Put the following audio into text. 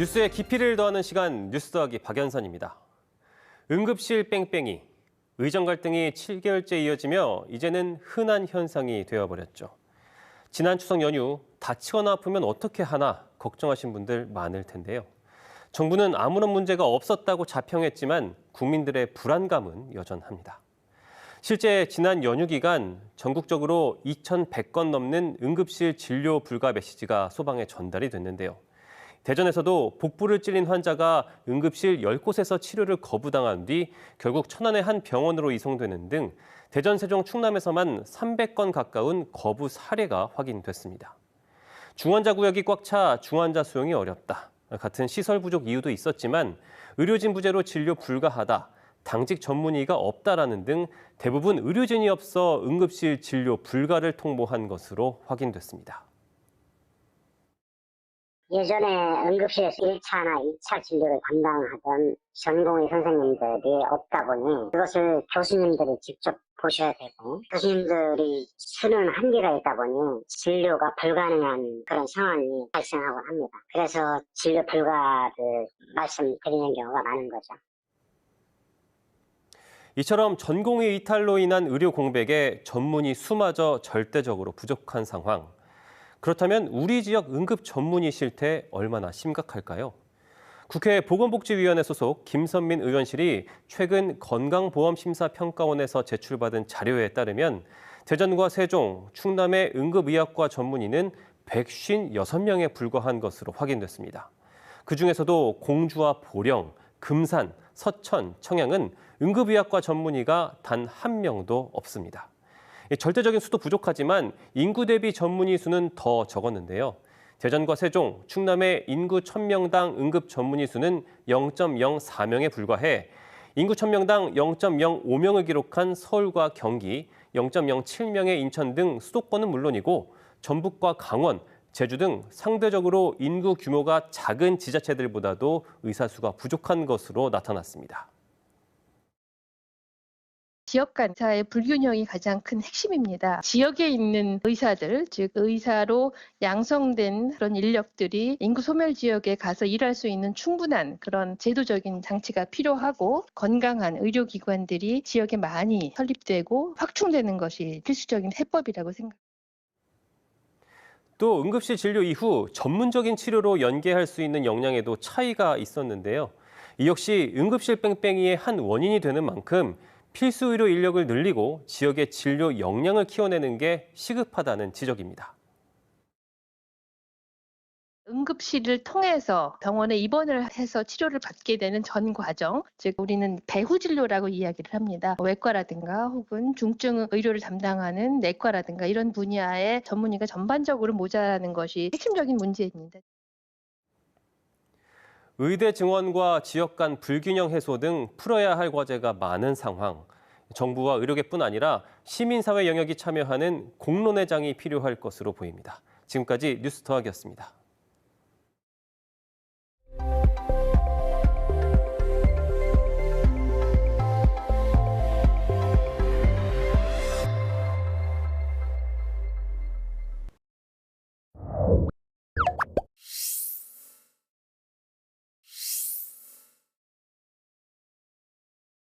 뉴스의 깊이를 더하는 시간 뉴스 더하기 박연선입니다. 응급실 뺑뺑이, 의정 갈등이 7개월째 이어지며 이제는 흔한 현상이 되어버렸죠. 지난 추석 연휴 다치거나 아프면 어떻게 하나 걱정하신 분들 많을 텐데요. 정부는 아무런 문제가 없었다고 자평했지만 국민들의 불안감은 여전합니다. 실제 지난 연휴 기간 전국적으로 2,100건 넘는 응급실 진료 불가 메시지가 소방에 전달이 됐는데요. 대전에서도 복부를 찔린 환자가 응급실 10곳에서 치료를 거부당한 뒤 결국 천안의 한 병원으로 이송되는 등 대전, 세종, 충남에서만 300건 가까운 거부 사례가 확인됐습니다. 중환자 구역이 꽉 차 중환자 수용이 어렵다. 같은 시설 부족 이유도 있었지만 의료진 부재로 진료 불가하다. 당직 전문의가 없다라는 등 대부분 의료진이 없어 응급실 진료 불가를 통보한 것으로 확인됐습니다. 예전에 응급실에서 1차나 2차 진료를 담당하던 전공의 선생님들이 없다 보니 그것을 교수님들이 직접 보셔야 되고 교수님들이 수는 한계가 있다 보니 진료가 불가능한 그런 상황이 발생하곤 합니다. 그래서 진료 불가를 말씀드리는 경우가 많은 거죠. 이처럼 전공의 이탈로 인한 의료 공백에 전문의 수마저 절대적으로 부족한 상황. 그렇다면 우리 지역 응급 전문의 실태 얼마나 심각할까요? 국회 보건복지위원회 소속 김선민 의원실이 최근 건강보험심사평가원에서 제출받은 자료에 따르면 대전과 세종, 충남의 응급의학과 전문의는 156명에 불과한 것으로 확인됐습니다. 그중에서도 공주와 보령, 금산, 서천, 청양은 응급의학과 전문의가 단 한 명도 없습니다. 절대적인 수도 부족하지만 인구 대비 전문의 수는 더 적었는데요. 대전과 세종, 충남의 인구 1,000명당 응급 전문의 수는 0.04명에 불과해 인구 1,000명당 0.05명을 기록한 서울과 경기, 0.07명의 인천 등 수도권은 물론이고 전북과 강원, 제주 등 상대적으로 인구 규모가 작은 지자체들보다도 의사 수가 부족한 것으로 나타났습니다. 지역 간사의 불균형이 가장 큰 핵심입니다. 지역에 있는 의사들, 즉 의사로 양성된 그런 인력들이 인구 소멸 지역에 가서 일할 수 있는 충분한 그런 제도적인 장치가 필요하고 건강한 의료기관들이 지역에 많이 설립되고 확충되는 것이 필수적인 해법이라고 생각합니다. 또 응급실 진료 이후 전문적인 치료로 연계할 수 있는 역량에도 차이가 있었는데요. 이 역시 응급실 뺑뺑이의 한 원인이 되는 만큼 필수 의료 인력을 늘리고 지역의 진료 역량을 키워내는 게 시급하다는 지적입니다. 응급실을 통해서 병원에 입원을 해서 치료를 받게 되는 전 과정, 즉 우리는 배후 진료라고 이야기를 합니다. 외과라든가 혹은 중증 의료를 담당하는 내과라든가 이런 분야의 전문의가 전반적으로 모자라는 것이 핵심적인 문제입니다. 의대 증원과 지역 간 불균형 해소 등 풀어야 할 과제가 많은 상황. 정부와 의료계뿐 아니라 시민사회 영역이 참여하는 공론의 장이 필요할 것으로 보입니다. 지금까지 뉴스 더하기였습니다.